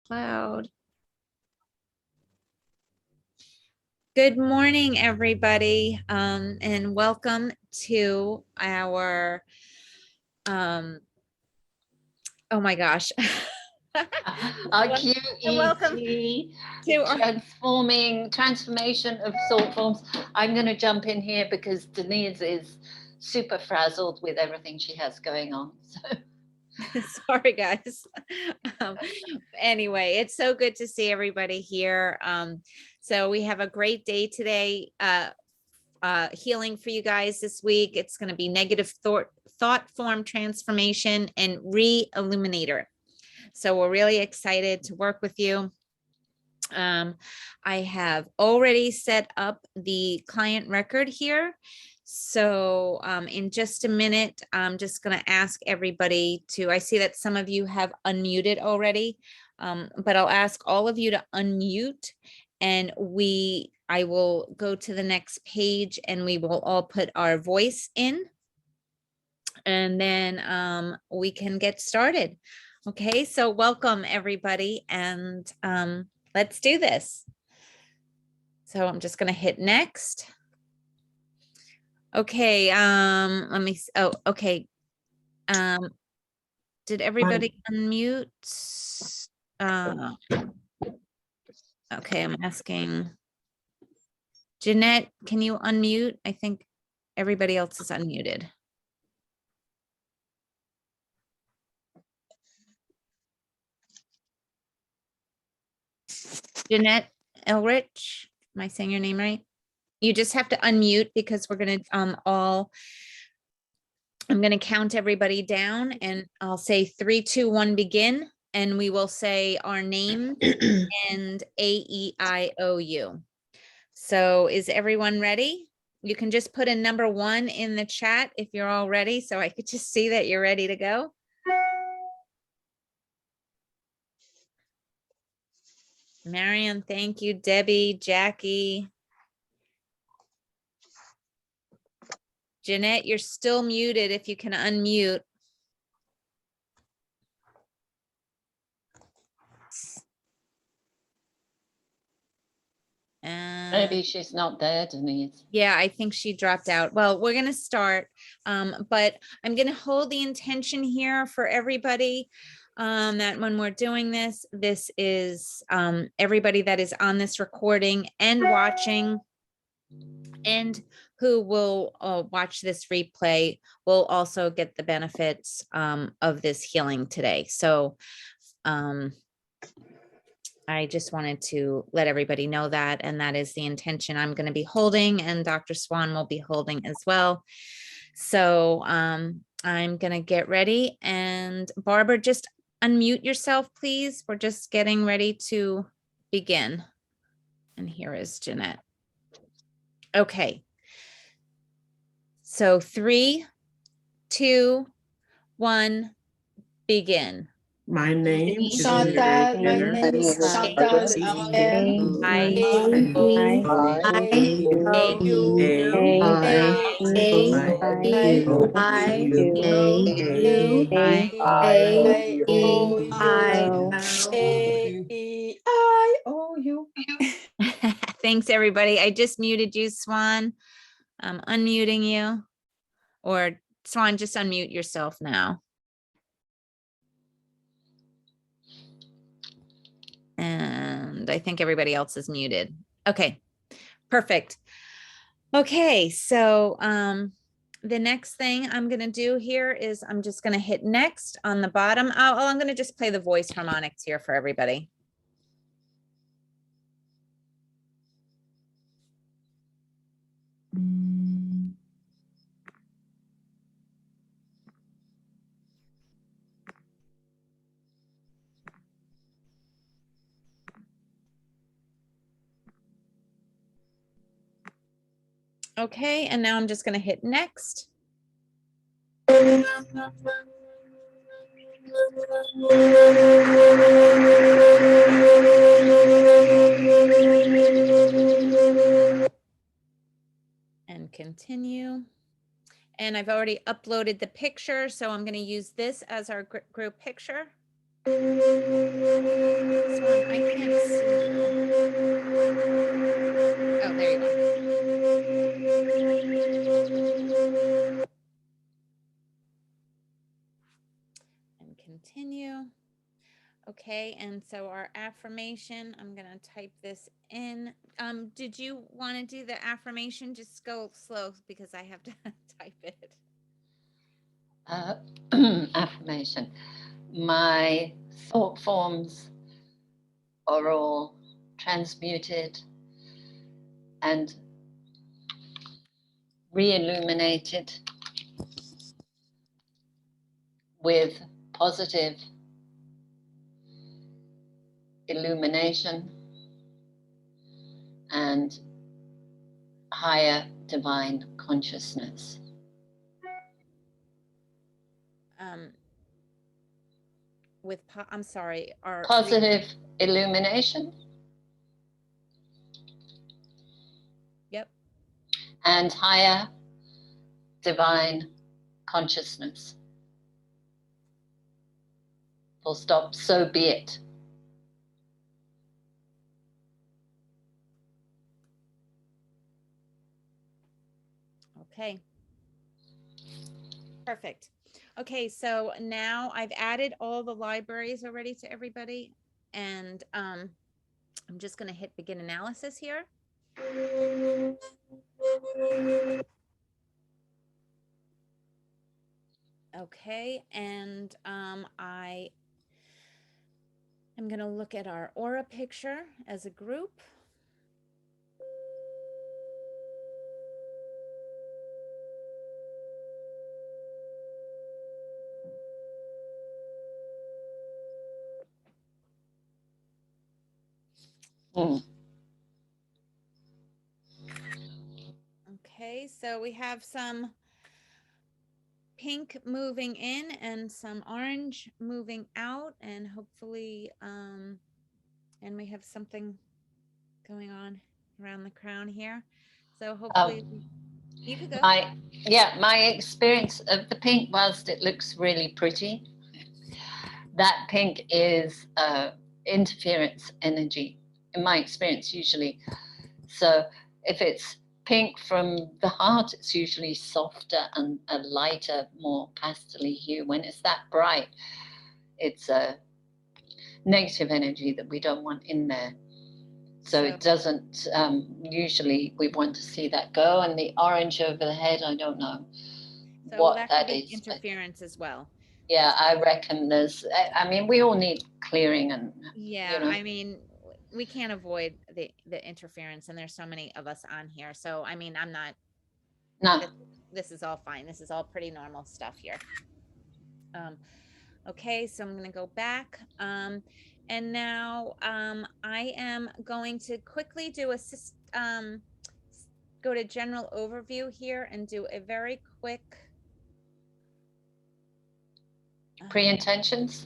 cloud. Good morning, everybody, and welcome to our, oh my gosh. Our QET transformation of thought forms. I'm going to jump in here because Denise is super frazzled with everything she has going on. So. Sorry, guys. Anyway, it's so good to see everybody here. So we have a great day today. Healing for you guys this week. It's going to be negative thought form transformation and re-illuminator. So we're really excited to work with you. I have already set up the client record here. So in just a minute, I'm just going to ask everybody to, I see that some of you have unmuted already, but I'll ask all of you to unmute, and I will go to the next page and we will all put our voice in, and then we can get started. Okay, so welcome everybody, and let's do this. So I'm just going to hit next. Okay, let me, oh, okay. Did everybody unmute? Okay, I'm asking. Jeanette, can you unmute? I think everybody else is unmuted. Jeanette Elrich, am I saying your name right? You just have to unmute because we're going to I'm going to count everybody down, and I'll say 3, 2, 1, begin. And we will say our name and AEIOU. So is everyone ready? You can just put a number 1 in the chat if you're all ready, so I could just see that you're ready to go. Marion, thank you. Debbie, Jackie. Jeanette, you're still muted if you can unmute. Maybe she's not there, Denise. Yeah, I think she dropped out. Well, we're going to start, but I'm going to hold the intention here for everybody that when we're doing this, this is everybody that is on this recording and watching, and who will watch this replay will also get the benefits of this healing today. So I just wanted to let everybody know that, and that is the intention I'm going to be holding, and Dr. Swan will be holding as well. So I'm going to get ready, and Barbara, just unmute yourself, please. We're just getting ready to begin. And here is Jeanette. Okay. So 3, 2, 1, begin. My name is Shanta. My name is Shanta. Thanks, everybody. I just muted you, Swan. I'm unmuting you. Or Swan, just unmute yourself now. And I think everybody else is muted. Okay, perfect. Okay, so the next thing I'm going to do here is I'm just going to hit next on the bottom. I'm going to just play the voice harmonics here for everybody. Okay, and now I'm just going to hit next. And continue. And I've already uploaded the picture, so I'm going to use this as our group picture. Swan, I can't see you. Oh, there you are. And continue. Okay, and so our affirmation, I'm gonna type this in. Did you want to do the affirmation? Just go slow because I have to type it. Affirmation. My thought forms are all transmuted and re-illuminated with positive illumination and higher divine consciousness. I'm sorry, our Positive illumination. Yep. And higher divine consciousness. Full stop. So be it. Okay. Perfect. Okay, so now I've added all the libraries already to everybody, and I'm just going to hit begin analysis here. Okay, and I am going to look at our aura picture as a group. Okay, so we have some pink moving in and some orange moving out, and hopefully and we have something going on around the crown here, so hopefully you could go. My experience of the pink, whilst it looks really pretty, that pink is interference energy in my experience usually. So if it's pink from the heart, it's usually softer and a lighter, more pastel-y hue. When it's that bright, it's a negative energy that we don't want in there. So it doesn't, usually we want to see that go. And the orange over the head, I don't know what that is. Interference as well. Yeah, I reckon I mean, we all need clearing and, yeah, you know. I mean, we can't avoid the interference, and there's so many of us on here. So, I mean, I'm not, no, this is all fine. This is all pretty normal stuff here. Okay, so I'm going to go back. And now I am going to quickly do go to general overview here and do a very quick pre-intentions.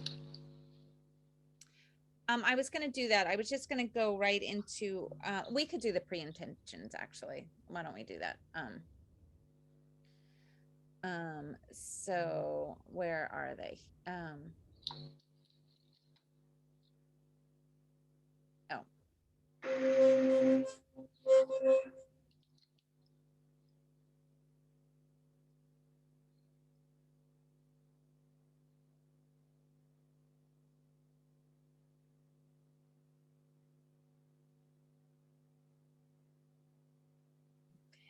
I was going to do that. I was just going to go right into, we could do the pre-intentions actually. Why don't we do that? So where are they?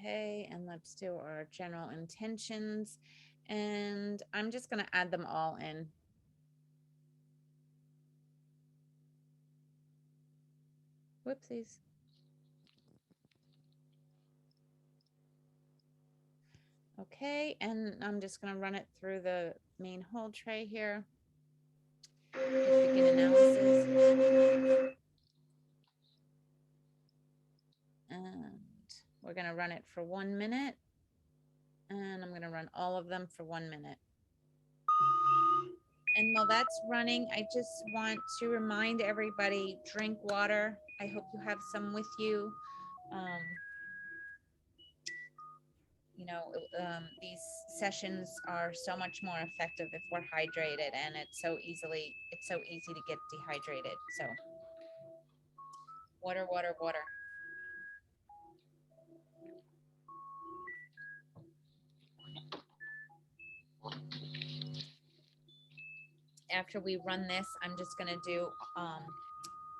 Okay, and let's do our general intentions, and I'm just going to add them all in. Whoopsies. Okay, and I'm just going to run it through the main hold tray here. Begin analysis. And we're going to run it for 1 minute. And I'm going to run all of them for 1 minute. And while that's running, I just want to remind everybody, drink water. I hope you have some with you. you know, these sessions are so much more effective if we're hydrated, and it's so easy to get dehydrated. So water, water, water. After we run this, I'm just going to do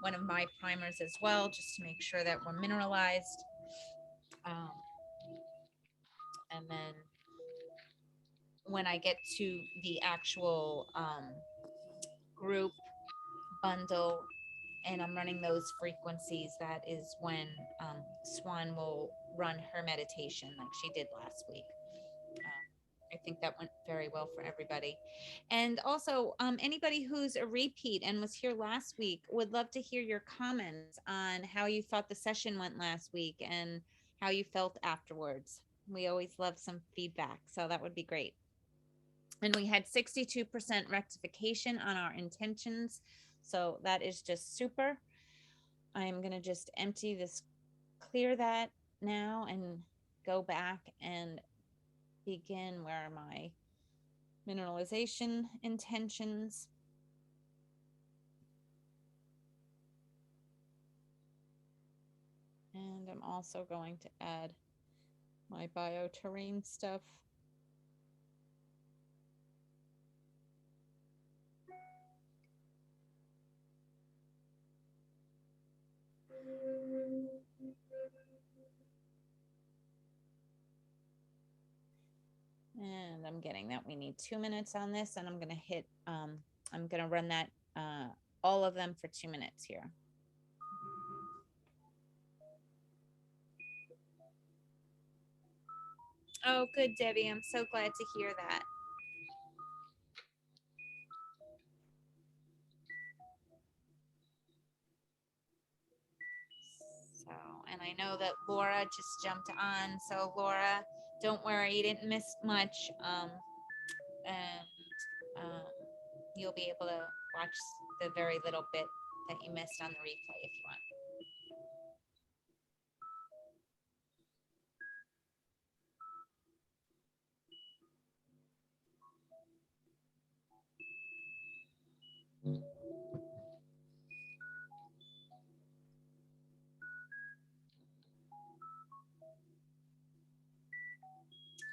one of my primers as well, just to make sure that we're mineralized. Um, and then when I get to the actual group bundle and I'm running those frequencies, that is when Swan will run her meditation like she did last week. I think that went very well for everybody. And also, anybody who's a repeat and was here last week, would love to hear your comments on how you thought the session went last week and how you felt afterwards. We always love some feedback, so that would be great. And we had 62% rectification on our intentions, so that is just super. I'm going to just empty this, clear that now, and go back and begin where my mineralization intentions. And I'm also going to add my bioterrain stuff. And I'm getting that we need 2 minutes on this, and I'm going to hit, I'm going to run that, all of them for 2 minutes here. Oh, good, Debbie. I'm so glad to hear that. So, and I know that Laura just jumped on. So Laura, don't worry, you didn't miss much. And you'll be able to watch the very little bit that you missed on the replay if you want.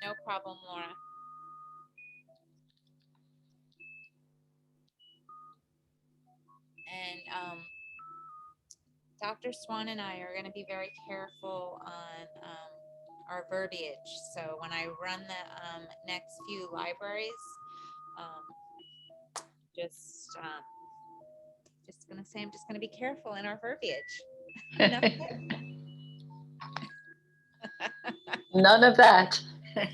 No problem, Laura. And Dr. Swan and I are going to be very careful on our verbiage. So when I run the next few libraries, just going to say I'm just going to be careful in our verbiage. None of that. I'm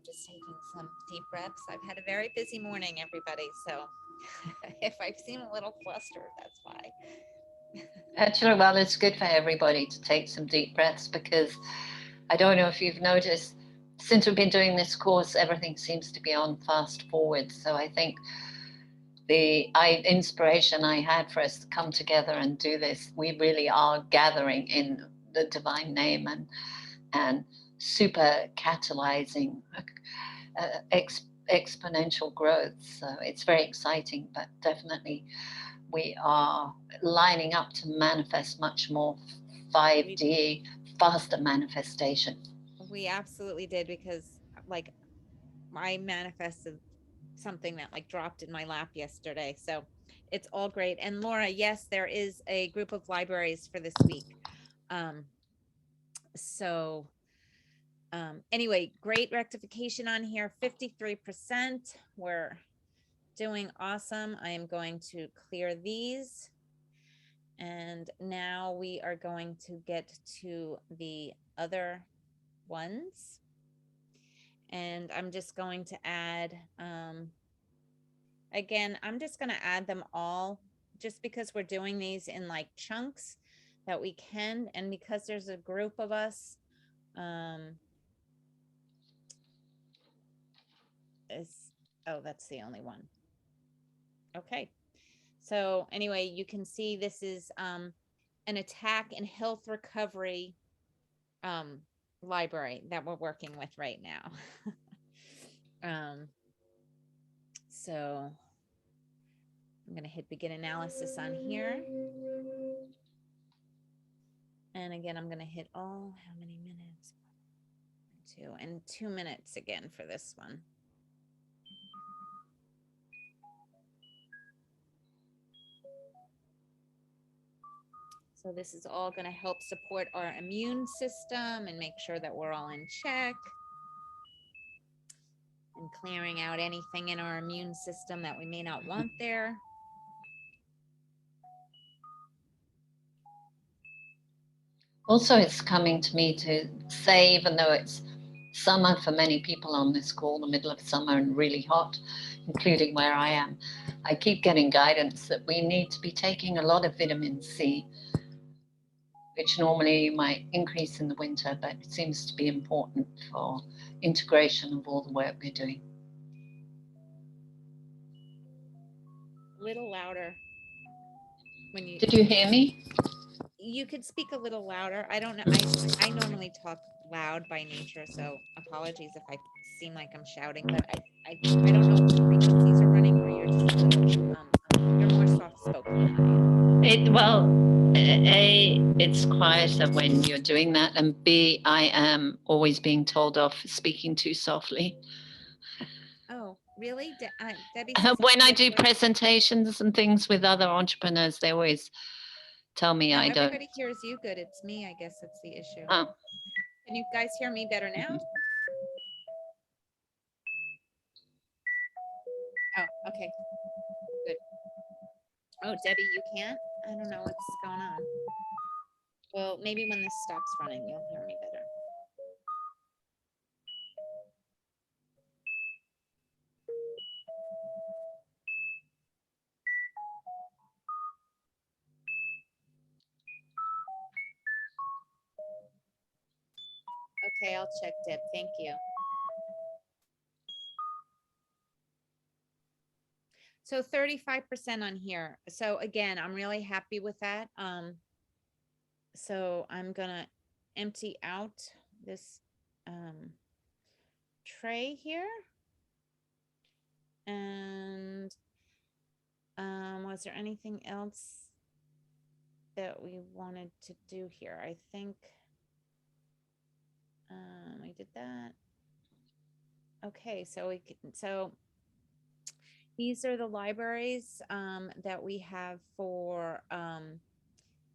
just taking some deep breaths. I've had a very busy morning, everybody. So if I seem a little flustered, that's why. Actually, well, it's good for everybody to take some deep breaths, because I don't know if you've noticed, since we've been doing this course, everything seems to be on fast forward. So I think the inspiration I had for us to come together and do this, we really are gathering in the divine name and super catalyzing exponential growth. So it's very exciting, but definitely we are lining up to manifest much more 5D, faster manifestation. We absolutely did, because like I manifested something that like dropped in my lap yesterday. So it's all great. And Laura, yes, there is a group of libraries for this week. So anyway, great rectification on here, 53%. We're doing awesome. I am going to clear these. And now we are going to get to the other ones. And I'm just going to add, again, I'm just going to add them all just because we're doing these in like chunks that we can. And because there's a group of us, is, oh, that's the only one. Okay. So anyway, you can see this is an attack and health recovery library that we're working with right now. So I'm going to hit begin analysis on here. And again, I'm going to hit all, how many minutes? 2 and 2 minutes again for this one. So this is all going to help support our immune system and make sure that we're all in check and clearing out anything in our immune system that we may not want there. Also, it's coming to me to say, even though it's summer for many people on this call, the middle of summer and really hot, including where I am, I keep getting guidance that we need to be taking a lot of vitamin C, which normally you might increase in the winter, but it seems to be important for integration of all the work we're doing. A little louder. When you Did you hear me? You could speak a little louder. I don't know. I normally talk loud by nature, so apologies if I seem like I'm shouting, but I don't know if the frequencies are running or you're just a little, you're more soft spoken than A, it's quieter when you're doing that, and B, I am always being told off for speaking too softly. Oh, really? Debbie says When I do louder. presentations and things with other entrepreneurs, they always tell me No, I don't. everybody hears you good. It's me, I guess that's the issue. Oh. Can you guys hear me better now? Oh, okay. Good. Oh, Debbie, you can't? I don't know what's going on. Well, maybe when this stops running, you'll hear me better. Okay, I'll check, Deb. Thank you. So 35% on here. So again, I'm really happy with that. So I'm gonna empty out this tray here. And was there anything else that we wanted to do here? I think we did that. Okay, so these are the libraries that we have for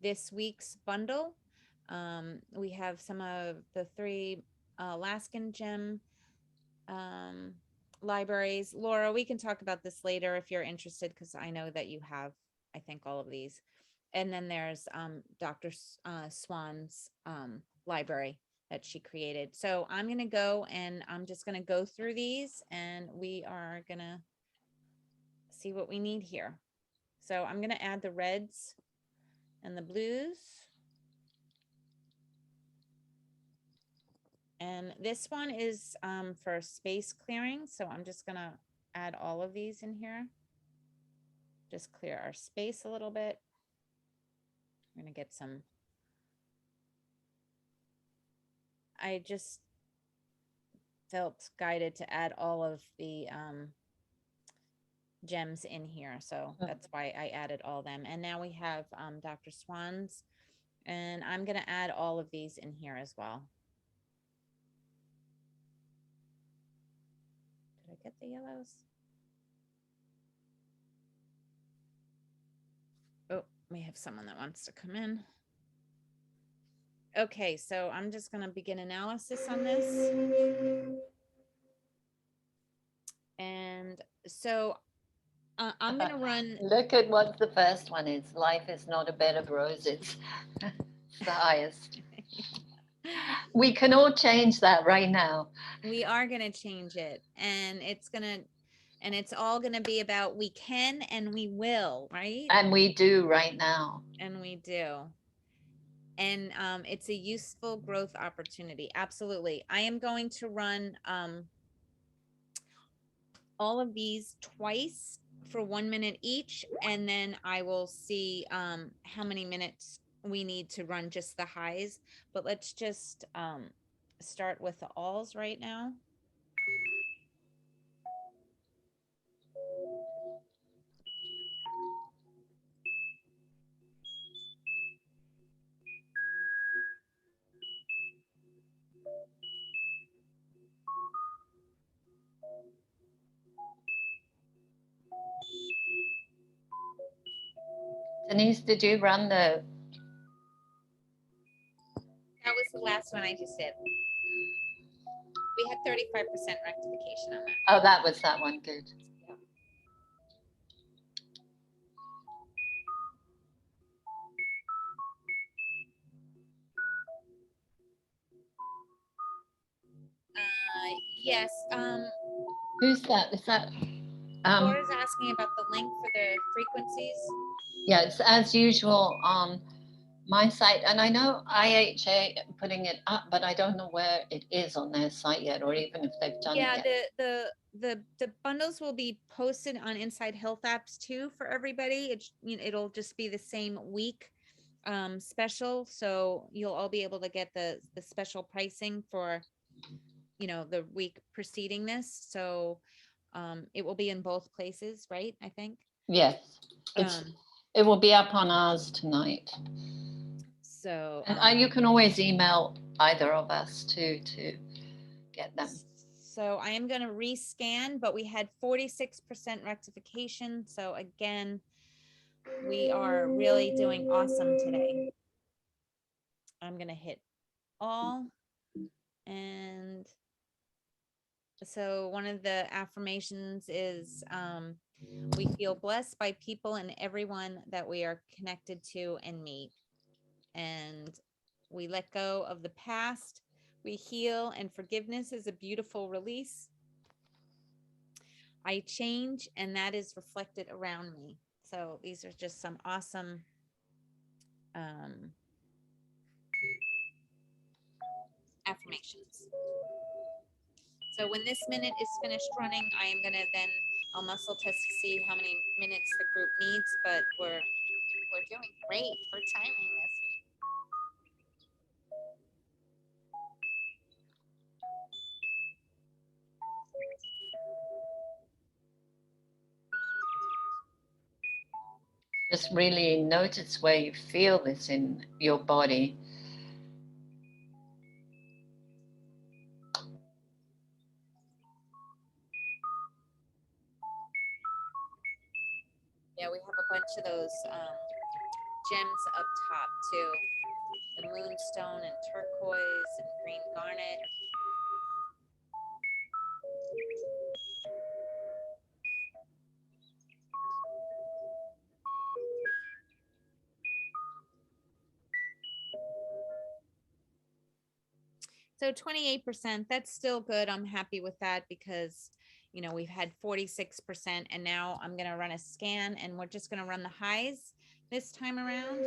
this week's bundle. We have some of the 3 Alaskan gem libraries. Laura, we can talk about this later if you're interested, because I know that you have, I think, all of these. And then there's Dr. Swan's library that she created. So I'm going to go and I'm just going to go through these and we are going to see what we need here. So I'm going to add the reds and the blues. And this one is for space clearing. So I'm just going to add all of these in here. Just clear our space a little bit. I'm going to get some. I just felt guided to add all of the gems in here. So that's why I added all them. And now we have Dr. Swan's. And I'm going to add all of these in here as well. Did I get the yellows? Oh, we have someone that wants to come in. Okay, so I'm just going to begin analysis on this. And so I'm going to run. Look at what the first one is. Life is not a bed of roses. It's the highest. We can all change that right now. We are going to change it. And it's all going to be about we can and we will, right? And we do right now. And we do. And it's a useful growth opportunity. Absolutely. I am going to run all of these twice for 1 minute each, and then I will see how many minutes we need to run just the highs. But let's just start with the alls right now. Denise, did you run the? That was the last one I just did. We had 35% rectification on that. Oh, that was that one. Good. Yes. Who's that? Is that? Laura's asking about the link for the frequencies. Yeah, it's as usual on my site, and I know IHA putting it up, but I don't know where it is on their site yet, or even if they've done it yet. The bundles will be posted on Inside Health Apps too for everybody. It'll just be the same week special, so you'll all be able to get the special pricing for the week preceding this. So it will be in both places, right? I think. Yes, it will be up on ours tonight. So and you can always email either of us to get them. So I am going to rescan, but we had 46% rectification. So again, we are really doing awesome today. I'm going to hit all. And so one of the affirmations is we feel blessed by people and everyone that we are connected to and meet. And we let go of the past. We heal, and forgiveness is a beautiful release. I change, and that is reflected around me. So these are just some awesome affirmations. So when this minute is finished running, I am gonna then I'll muscle test to see how many minutes the group needs, but we're doing great for timing this. Just really notice where you feel this in your body. Yeah, we have a bunch of those gems up top too. The moonstone and turquoise and green garnet. So 28%, that's still good. I'm happy with that because, we've had 46% and now I'm going to run a scan and we're just going to run the highs this time around.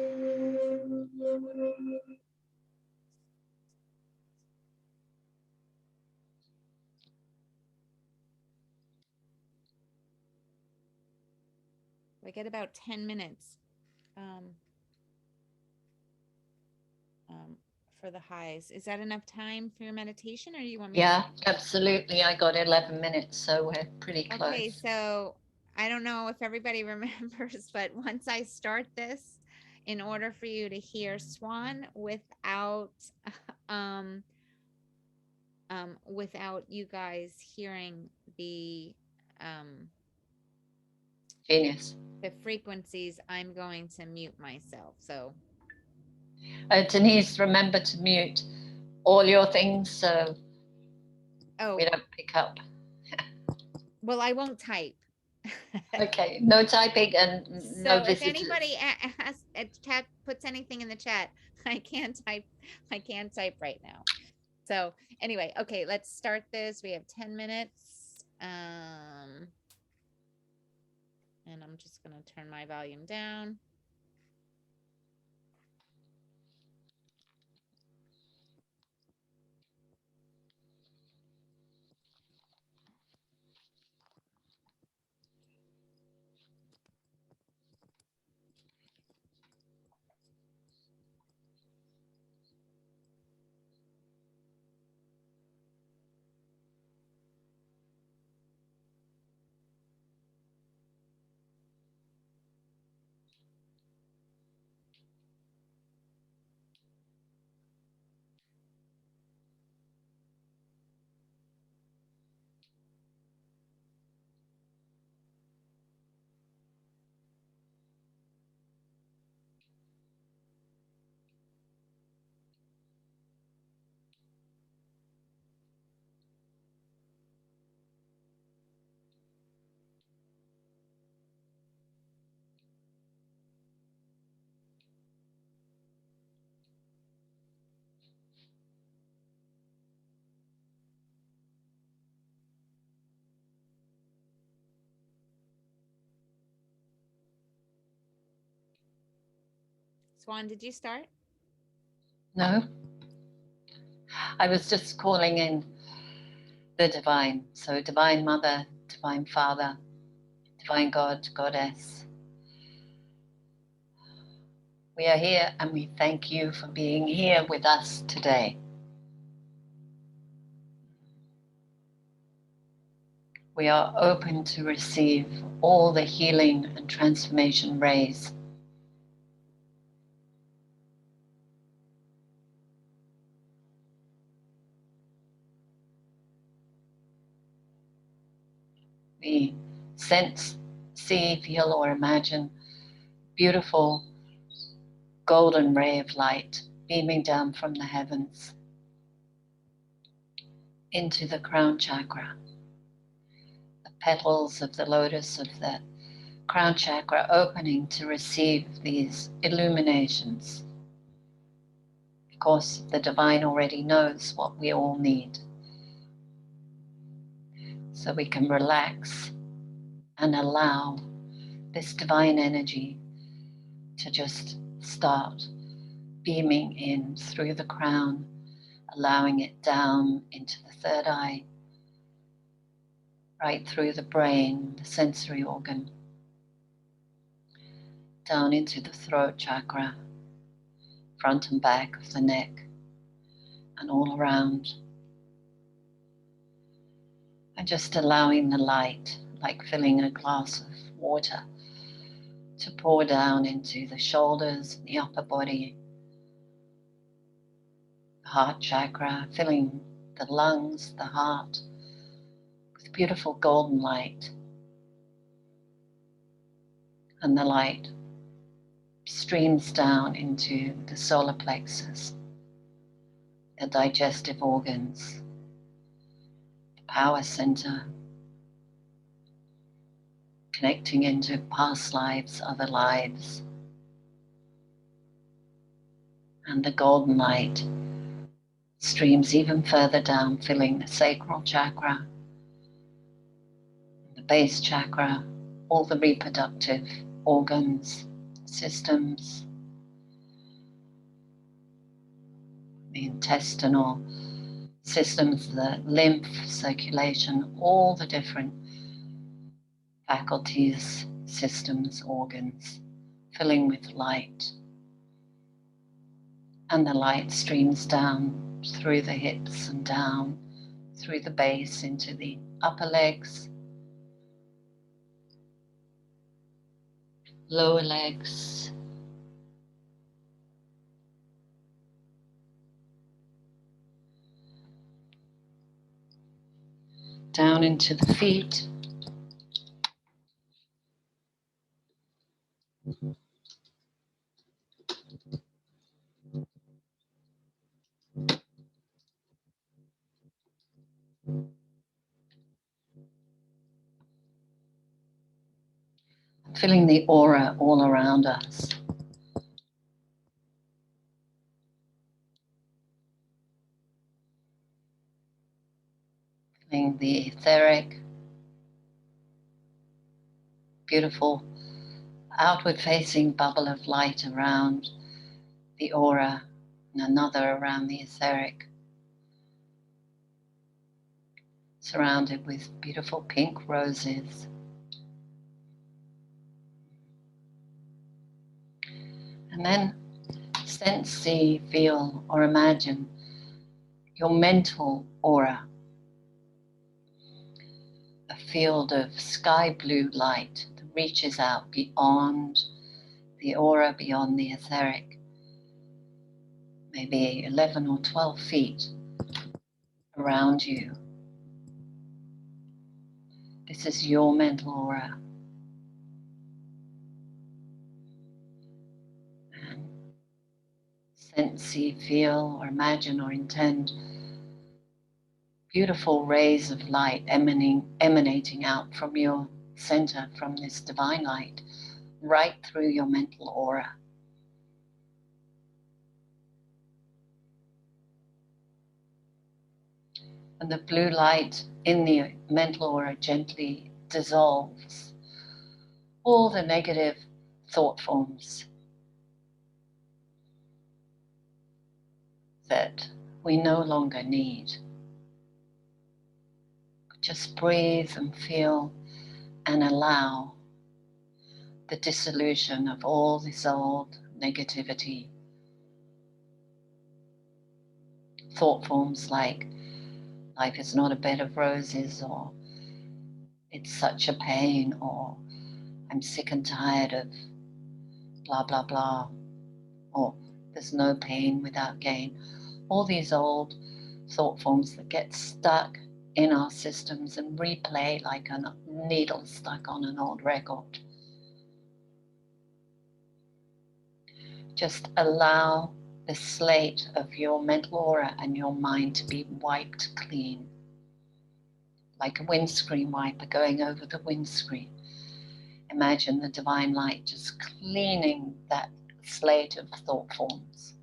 I get about 10 minutes for the highs. Is that enough time for your meditation, or do you want me Yeah, absolutely. I got 11 minutes, so we're pretty close. Okay, so I don't know if everybody remembers, but once I start this, in order for you to hear Swan without without you guys hearing the Genius. the frequencies, I'm going to mute myself. So Denise, remember to mute all your things so we don't pick up. Well, I won't type. Okay, no typing and no So if visitors. anybody puts anything in the chat, I can't type right now. So anyway, okay, let's start this. We have 10 minutes. And I'm just going to turn my volume down. Swan, did you start? No, I was just calling in the divine. So Divine Mother, Divine Father, Divine God, Goddess. We are here and we thank you for being here with us today. We are open to receive all the healing and transformation rays. We sense, see, feel, or imagine beautiful golden ray of light beaming down from the heavens into the crown chakra. The petals of the lotus of the crown chakra opening to receive these illuminations. Of course, the divine already knows what we all need. So we can relax and allow this divine energy to just start beaming in through the crown, allowing it down into the third eye, right through the brain, the sensory organ, down into the throat chakra, front and back of the neck, and all around. And just allowing the light, like filling a glass of water, to pour down into the shoulders, the upper body, the heart chakra, filling the lungs, the heart, with beautiful golden light. And the light streams down into the solar plexus, the digestive organs, the power center, connecting into past lives, other lives. And the golden light streams even further down, filling the sacral chakra, the base chakra, all the reproductive organs, systems, the intestinal systems, the lymph circulation, all the different faculties, systems, organs, filling with light. And the light streams down through the hips and down through the base into the upper legs, lower legs, down into the feet, filling the aura all around us. Filling the etheric, beautiful outward facing bubble of light around the aura and another around the etheric, surrounded with beautiful pink roses. And then sense, see, feel, or imagine your mental aura, a field of sky blue light that reaches out beyond the aura, beyond the etheric, maybe 11 or 12 feet around you. This is your mental aura. And sense, see, feel, or imagine, or intend beautiful rays of light emanating out from your center, from this divine light, right through your mental aura. And the blue light in the mental aura gently dissolves all the negative thought forms, that we no longer need. Just breathe and feel and allow the dissolution of all this old negativity. Thought forms like life is not a bed of roses, or it's such a pain, or I'm sick and tired of blah, blah, blah, or there's no pain without gain. All these old thought forms that get stuck in our systems and replay like a needle stuck on an old record. Just allow the slate of your mental aura and your mind to be wiped clean, like a windscreen wiper going over the windscreen. Imagine the divine light just cleaning that slate of thought forms.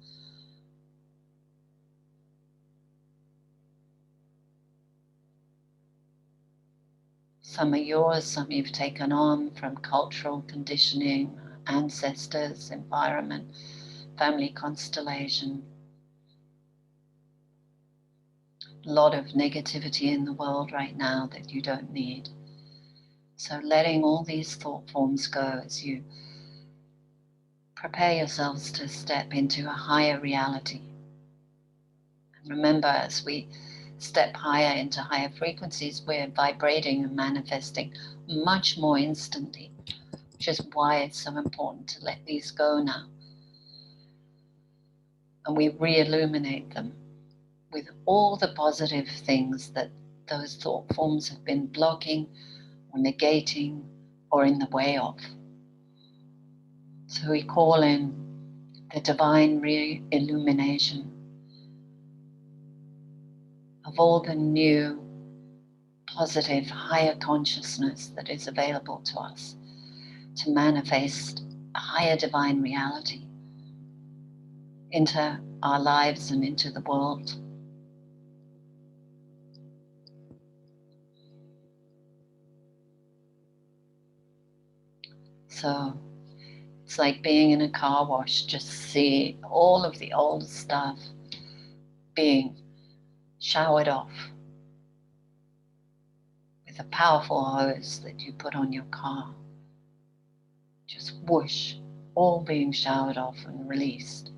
Some are yours, some you've taken on from cultural conditioning, ancestors, environment, family constellation. A lot of negativity in the world right now that you don't need. So letting all these thought forms go as you prepare yourselves to step into a higher reality. And remember, as we step higher into higher frequencies, we're vibrating and manifesting much more instantly, which is why it's so important to let these go now. And we re-illuminate them with all the positive things that those thought forms have been blocking or negating or in the way of. So we call in the divine re-illumination of all the new, positive, higher consciousness that is available to us to manifest a higher divine reality into our lives and into the world. So it's like being in a car wash, just see all of the old stuff being showered off with a powerful hose that you put on your car. Just whoosh, all being showered off and released.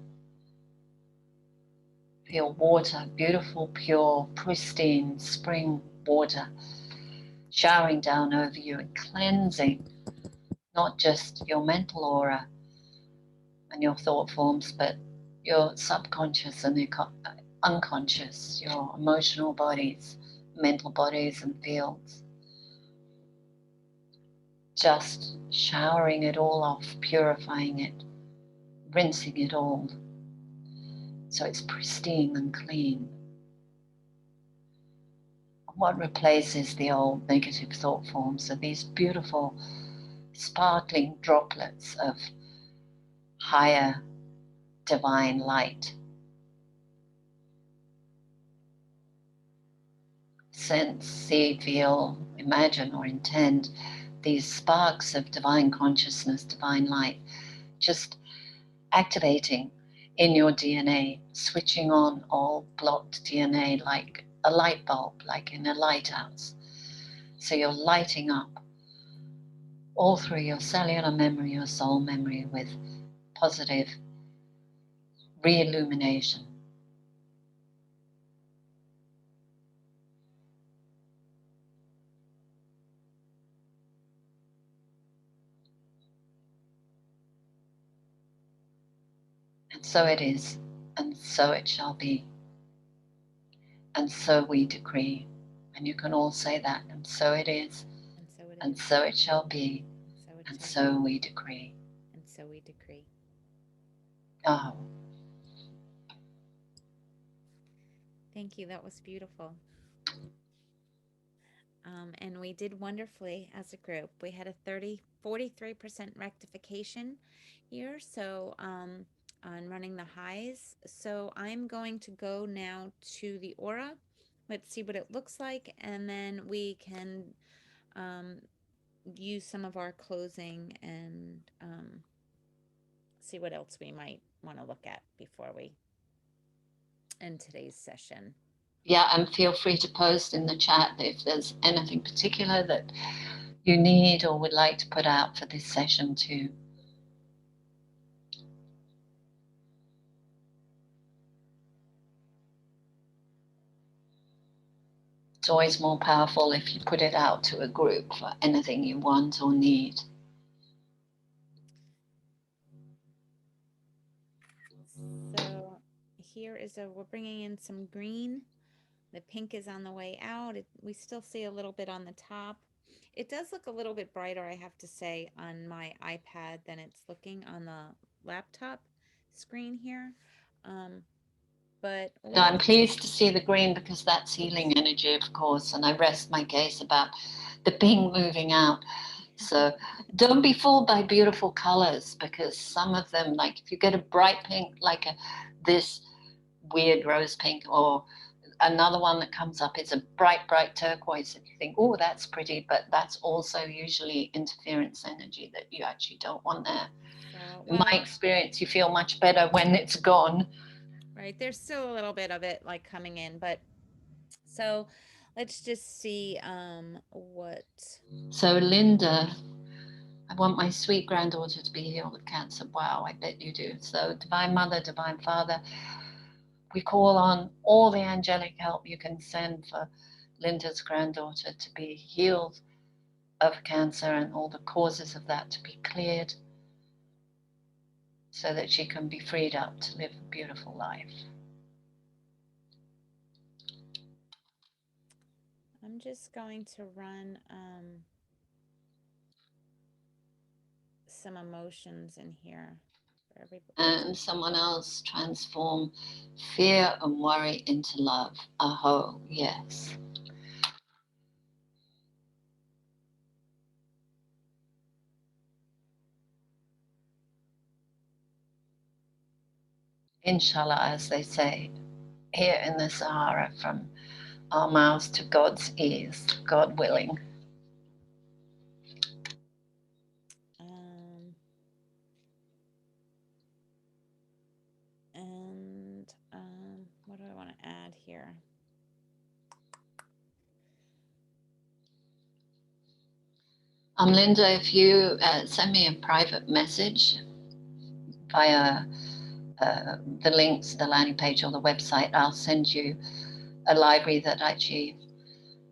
Feel water, beautiful, pure, pristine spring water showering down over you and cleansing not just your mental aura and your thought forms, but your subconscious and unconscious, your emotional bodies, mental bodies and fields. Just showering it all off, purifying it, rinsing it all so it's pristine and clean. What replaces the old negative thought forms are these beautiful sparkling droplets of higher divine light. Sense, see, feel, imagine, or intend these sparks of divine consciousness, divine light, just activating in your DNA, switching on all blocked DNA like a light bulb, like in a lighthouse. So you're lighting up all through your cellular memory, your soul memory with positive re-illumination. And so it is, and so it shall be. And so we decree. And you can all say that. And so it is, and so it shall be, and so we decree. And so we decree. Oh, Thank you. That was beautiful. And we did wonderfully as a group. We had a 43% rectification here. So on running the highs. So I'm going to go now to the aura. Let's see what it looks like. And then we can use some of our closing and see what else we might want to look at before we in today's session. Yeah, and feel free to post in the chat if there's anything particular that you need or would like to put out for this session too. It's always more powerful if you put it out to a group for anything you want or need. So here is we're bringing in some green. The pink is on the way out. We still see a little bit on the top. It does look a little bit brighter, I have to say, on my iPad than it's looking on the laptop screen here. But No, I'm pleased to see the green because that's healing energy, of course, and I rest my case about the pink moving out. So don't be fooled by beautiful colors, because some of them, like if you get a bright pink, like this weird rose pink, or another one that comes up is a bright turquoise, and you think, oh, that's pretty, but that's also usually interference energy that you actually don't want there. So, in my experience, you feel much better when it's gone. Right, there's still a little bit of it like coming in, but so let's just see what. So Linda, I want my sweet granddaughter to be healed of cancer. Wow, I bet you do. So Divine Mother, Divine Father, we call on all the angelic help you can send for Linda's granddaughter to be healed of cancer and all the causes of that to be cleared so that she can be freed up to live a beautiful life. I'm just going to run some emotions in here for everybody. And someone else transform fear and worry into love. Aho, yes. Inshallah, as they say here in the Sahara, from our mouths to God's ears, God willing. What do I want to add here? Linda, if you send me a private message via the links, the landing page or the website, I'll send you a library that I actually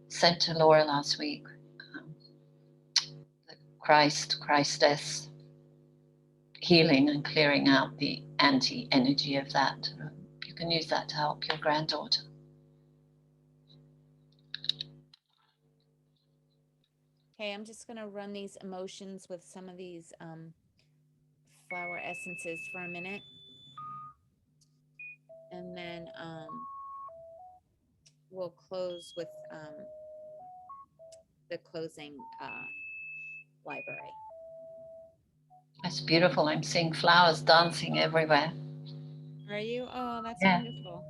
sent to Laura last week. The Christess healing and clearing out the anti-energy of that. You can use that to help your granddaughter. Okay, I'm just going to run these emotions with some of these flower essences for a minute. And then we'll close with the closing library. That's beautiful. I'm seeing flowers dancing everywhere. Are you? Oh, that's wonderful.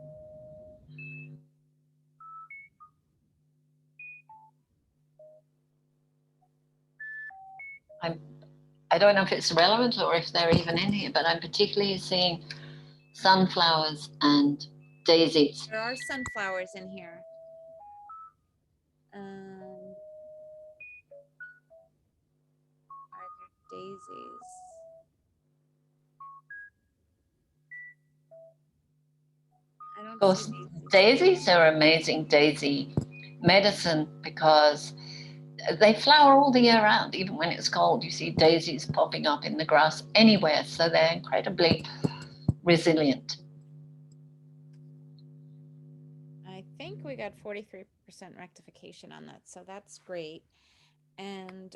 I don't know if it's relevant or if they're even in here, but I'm particularly seeing sunflowers and daisies. There are sunflowers in here. Are there daisies? I don't Of course, daisies are amazing daisy medicine because they flower all the year round. Even when it's cold, you see daisies popping up in the grass anywhere. So they're incredibly resilient. I think we got 43% rectification on that, so that's great. And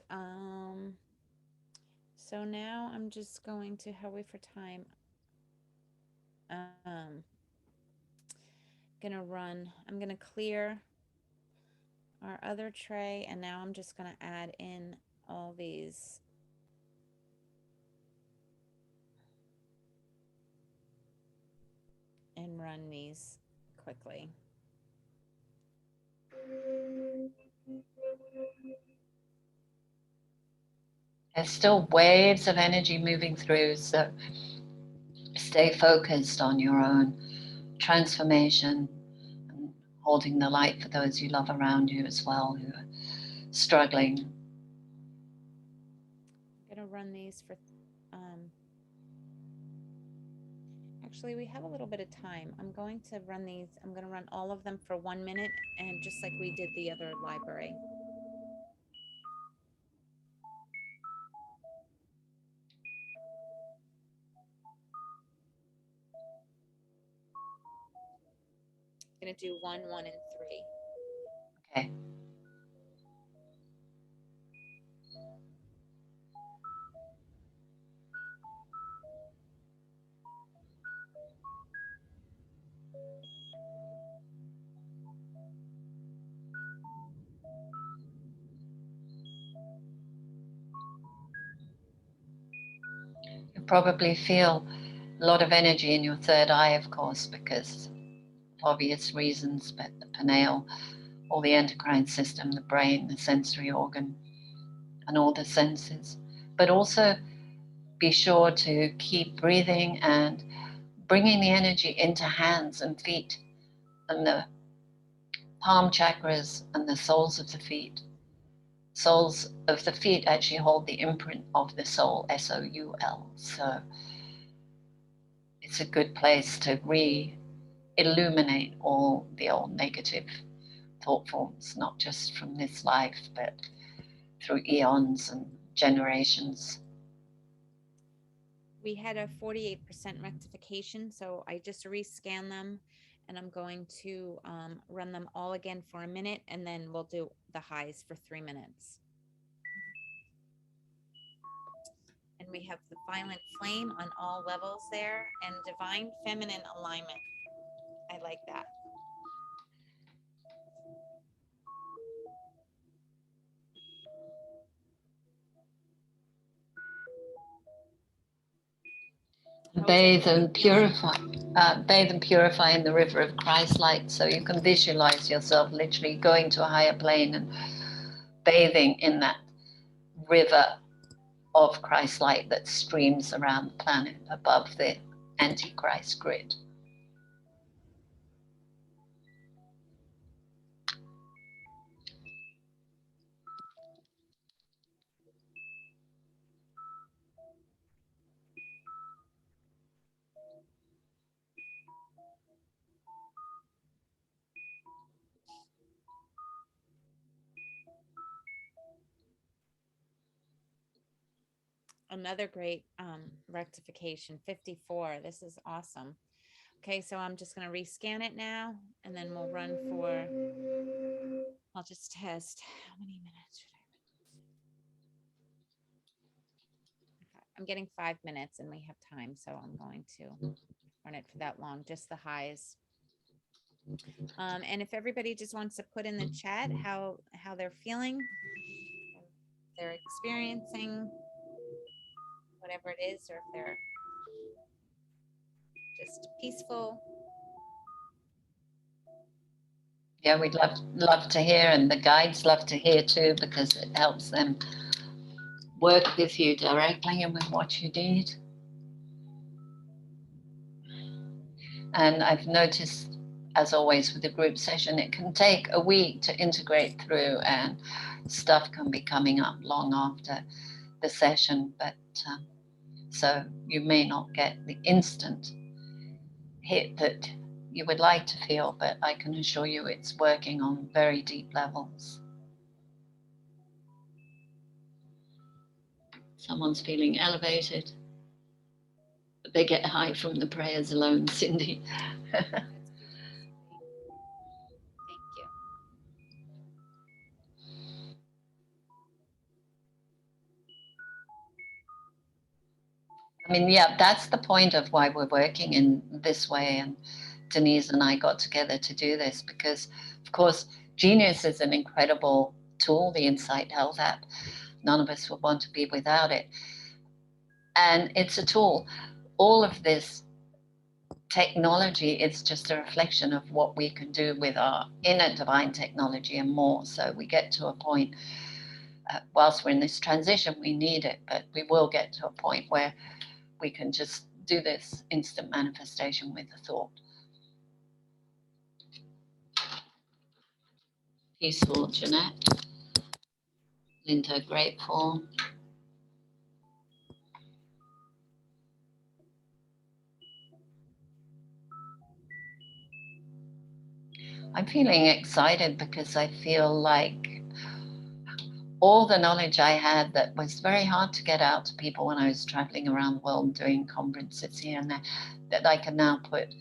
so now I'm just going to wait for time. I'm gonna clear our other tray, and now I'm just gonna add in all these and run these quickly. There's still waves of energy moving through, so stay focused on your own transformation, and holding the light for those you love around you as well who are struggling. I'm going to run these for, actually, we have a little bit of time. I'm going to run these. I'm going to run all of them for 1 minute, and just like we did the other library. I'm going to do 1, 1, and 3. Okay. You probably feel a lot of energy in your third eye, of course, because of obvious reasons, but the pineal, all the endocrine system, the brain, the sensory organ, and all the senses. But also be sure to keep breathing and bringing the energy into hands and feet and the palm chakras and the soles of the feet. Soles of the feet actually hold the imprint of the soul, S-O-U-L. So it's a good place to illuminate all the old negative thought forms, not just from this life, but through eons and generations. We had a 48% rectification, so I just rescan them, and I'm going to run them all again for a minute, and then we'll do the highs for 3 minutes. And we have the violent flame on all levels there, and divine feminine alignment. I like that. Bathe and purify in the river of Christ light, so you can visualize yourself literally going to a higher plane and bathing in that river of Christ light that streams around the planet above the Antichrist grid. Another great rectification, 54. This is awesome. Okay, so I'm just going to rescan it now, and then we'll run for, I'll just test how many minutes should I? Okay, I'm getting 5 minutes, and we have time, so I'm going to run it for that long, just the highs. And if everybody just wants to put in the chat how they're feeling, they're experiencing whatever it is, or if they're just peaceful. Yeah, we'd love to hear, and the guides love to hear too, because it helps them work with you directly and with what you need. And I've noticed, as always with a group session, it can take a week to integrate through, and stuff can be coming up long after the session. But so you may not get the instant hit that you would like to feel, but I can assure you it's working on very deep levels. Someone's feeling elevated, but they get high from the prayers alone, Cindy. Thank you. I mean, yeah, that's the point of why we're working in this way. And Denise and I got together to do this because, of course, Genius is an incredible tool, the Insight Health app. None of us would want to be without it. And it's a tool. All of this technology is just a reflection of what we can do with our inner divine technology and more. So we get to a point, whilst we're in this transition, we need it, but we will get to a point where we can just do this instant manifestation with a thought. Peaceful, Jeanette. Linda, grateful. I'm feeling excited because I feel like all the knowledge I had that was very hard to get out to people when I was traveling around the world doing conferences here and there, that I can now put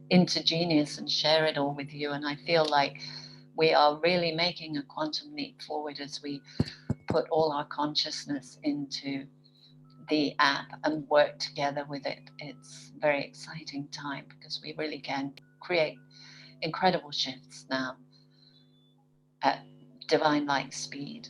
into Genius and share it all with you. And I feel like we are really making a quantum leap forward as we put all our consciousness into the app and work together with it. It's a very exciting time because we really can create incredible shifts now at divine-like speed.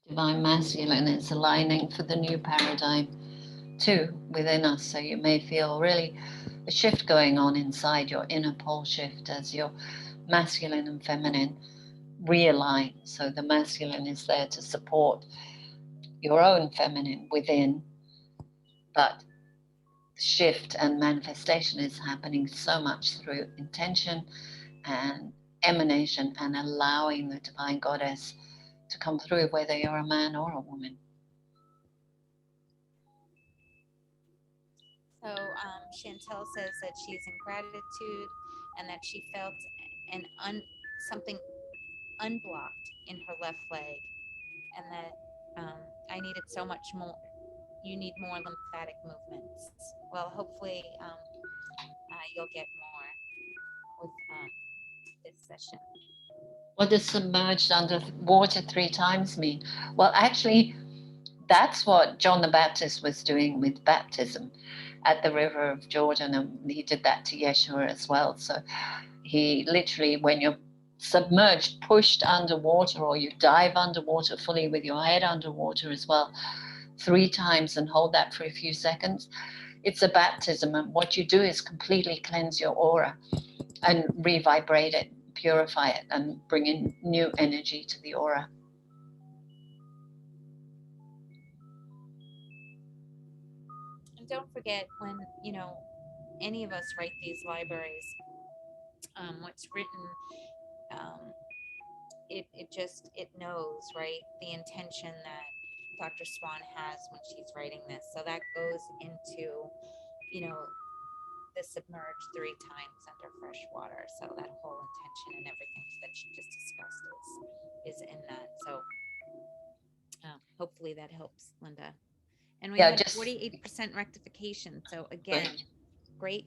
Divine masculine is aligning for the new paradigm too within us. So you may feel really a shift going on inside, your inner pole shift, as your masculine and feminine realign. So the masculine is there to support your own feminine within, but shift and manifestation is happening so much through intention and emanation and allowing the divine goddess to come through, whether you're a man or a woman. So Chantel says that she's in gratitude and that she felt something unblocked in her left leg, and that I needed so much more. You need more lymphatic movements. Well, hopefully you'll get more with this session. What does submerged under water 3 times mean? Well, actually, that's what John the Baptist was doing with baptism at the river of Jordan, and he did that to Yeshua as well. So he literally, when you're submerged, pushed underwater, or you dive underwater fully with your head underwater as well, 3 times and hold that for a few seconds, it's a baptism. And what you do is completely cleanse your aura and revibrate it, purify it, and bring in new energy to the aura. And don't forget, when any of us write these libraries, what's written, it knows, right, the intention that Dr. Swan has when she's writing this. So that goes into the submerged 3 times under fresh water. So that whole intention and everything that she just discussed is in that. So hopefully that helps, Linda. And we had 48% rectification. So again, great.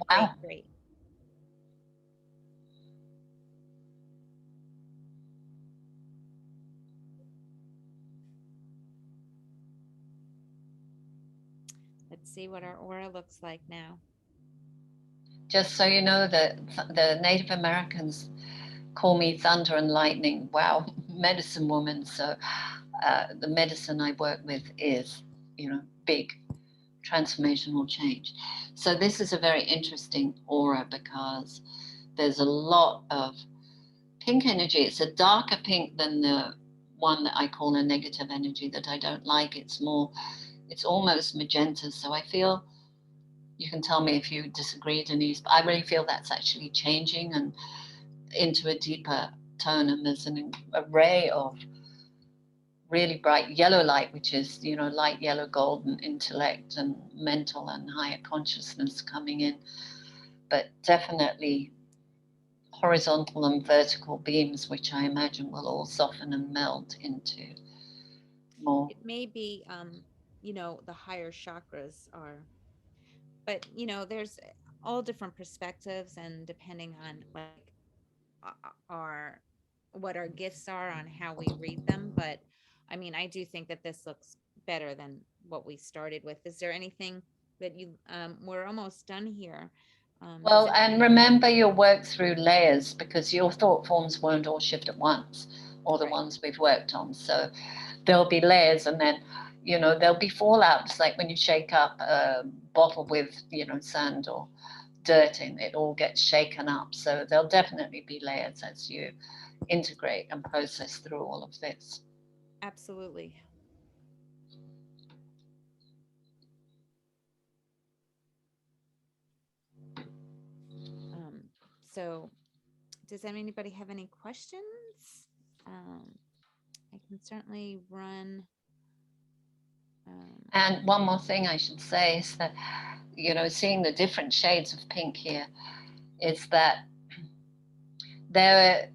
Let's see what our aura looks like now. Just so you know, that the Native Americans call me thunder and lightning. Wow, medicine woman. So the medicine I work with is, big transformational change. So this is a very interesting aura because there's a lot of pink energy. It's a darker pink than the one that I call a negative energy that I don't like. It's almost magenta. So I feel, you can tell me if you disagree, Denise, but I really feel that's actually changing and into a deeper tone. And there's an array of really bright yellow light, which is, light yellow, golden intellect and mental and higher consciousness coming in. But definitely horizontal and vertical beams, which I imagine will all soften and meld into more. It may be, the higher chakras are, but, there's all different perspectives, and depending on what our gifts are on how we read them. But I mean, I do think that this looks better than what we started with. Is there anything that we're almost done here? And remember your work through layers, because your thought forms won't all shift at once. or the Right. ones we've worked on. So there'll be layers, and then, you know, there'll be fallouts, like when you shake up a bottle with, you know, sand or dirt in, it all gets shaken up. So there'll definitely be layers as you integrate and process through all of this. Absolutely. So does anybody have any questions? I can certainly run. And one more thing I should say is that, you know, seeing the different shades of pink here is that there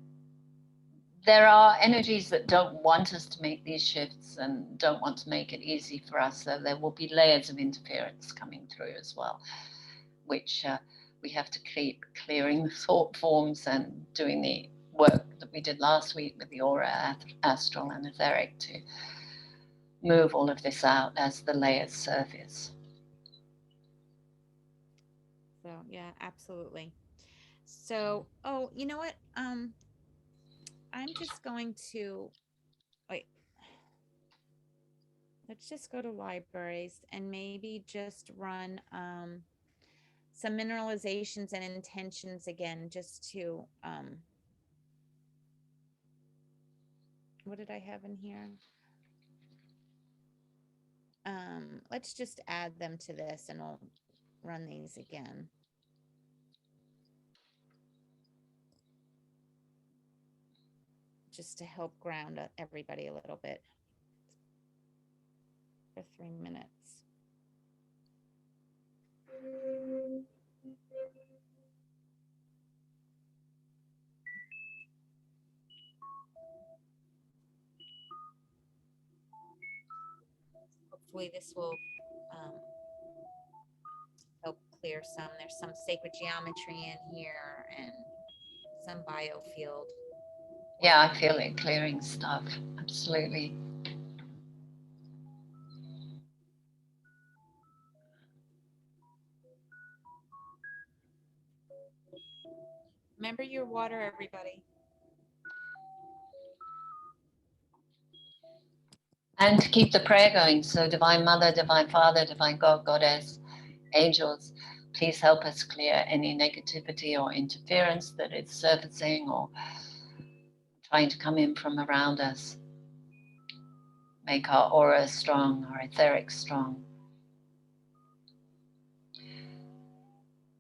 are energies that don't want us to make these shifts and don't want to make it easy for us. So there will be layers of interference coming through as well, which we have to keep clearing the thought forms and doing the work that we did last week with the aura, astral, and etheric to move all of this out as the layers surface. So yeah, absolutely. So, oh, you know what? I'm just going to wait. Let's just go to libraries and maybe just run some mineralizations and intentions again, just to what did I have in here? Let's just add them to this and we'll run these again. Just to help ground everybody a little bit for 3 minutes. Hopefully this will help clear some. There's some sacred geometry in here and some biofield. Yeah, I feel it clearing stuff. Absolutely. Remember your water, everybody. And to keep the prayer going. So Divine Mother, Divine Father, Divine God, Goddess, angels, please help us clear any negativity or interference that is surfacing or trying to come in from around us. Make our aura strong, our etheric strong.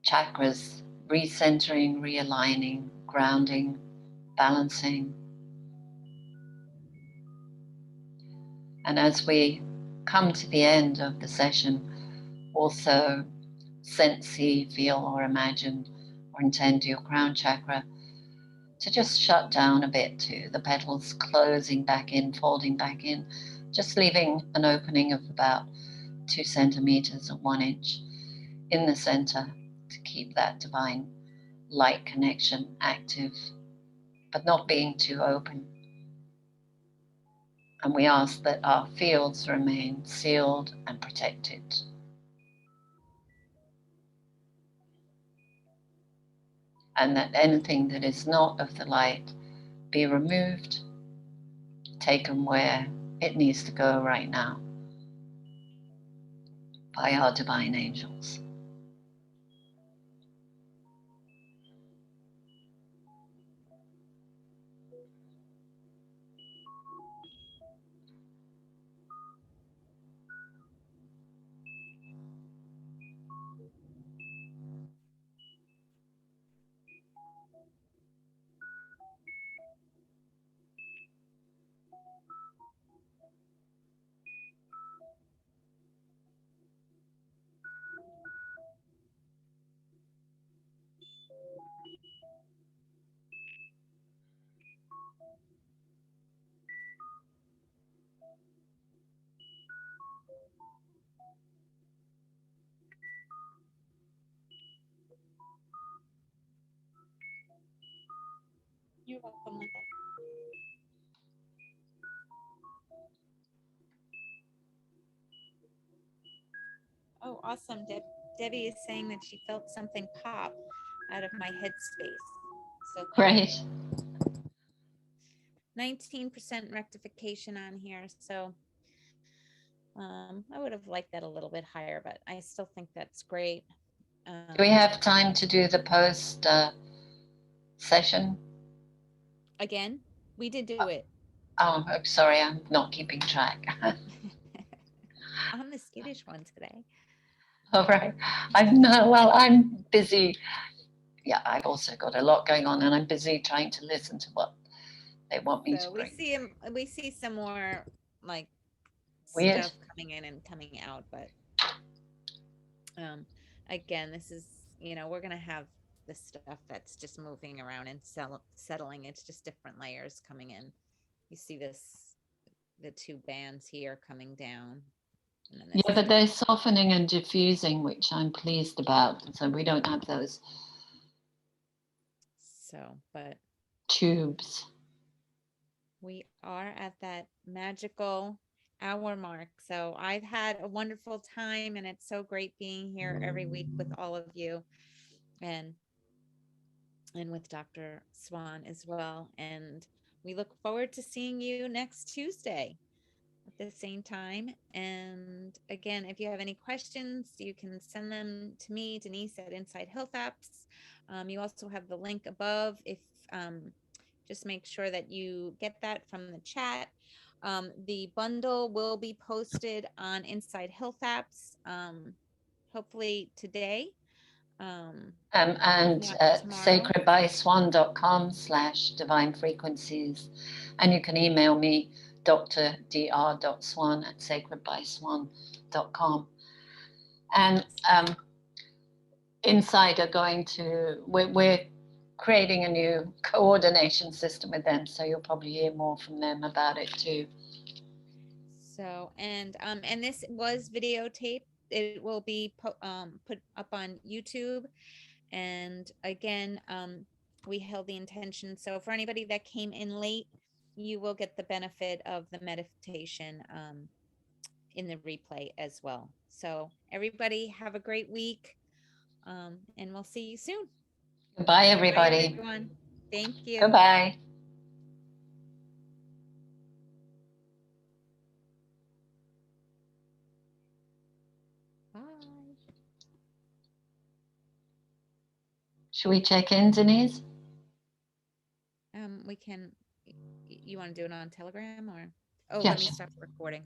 Chakras, recentering, realigning, grounding, balancing. And as we come to the end of the session, also sense, see, feel, or imagine, or intend your crown chakra to just shut down a bit too. The petals closing back in, folding back in, just leaving an opening of about 2 centimeters or 1 inch in the center to keep that divine light connection active, but not being too open. And we ask that our fields remain sealed and protected. And that anything that is not of the light be removed, taken where it needs to go right now by our divine angels. You're welcome, Linda. Oh, awesome. Debbie is saying that she felt something pop out of my headspace. So Great. 19% rectification on here. So I would have liked that a little bit higher, but I still think that's great. Do we have time to do the post session? Again, we did do it. Oh, I'm sorry, I'm not keeping track. I'm the skittish one today. All right. I'm busy. Yeah, I've also got a lot going on, and I'm busy trying to listen to what they want me to So bring. we see some more like Weird. stuff coming in and coming out, but again, this is, we're gonna have the stuff that's just moving around and settling. It's just different layers coming in. You see the two bands here coming down. And then Yeah, but they're softening and diffusing, which I'm pleased about. And so we don't have those but tubes. We are at that magical hour mark. So I've had a wonderful time, and it's so great being here every week with all of you and with Dr. Swan as well. And we look forward to seeing you next Tuesday at the same time. And again, if you have any questions, you can send them to me, Denise at Inside Health Apps. You also have the link above. If just make sure that you get that from the chat. The bundle will be posted on Inside Health Apps, hopefully today. And sacredbyswan.com/divine frequencies. And you can email me, dr.swan@sacredbyswan.com. And Inside are we're creating a new coordination system with them. So you'll probably hear more from them about it too. So, and this was videotaped. It will be put up on YouTube. And again, we held the intention. So for anybody that came in late, you will get the benefit of the meditation in the replay as well. So everybody have a great week. And we'll see you soon. Goodbye, everybody. Bye, everyone. Thank you. Goodbye. Bye. Should we check in, Denise? We can, you want to do it on Telegram or? Oh, Yeah, let me sure. stop the recording.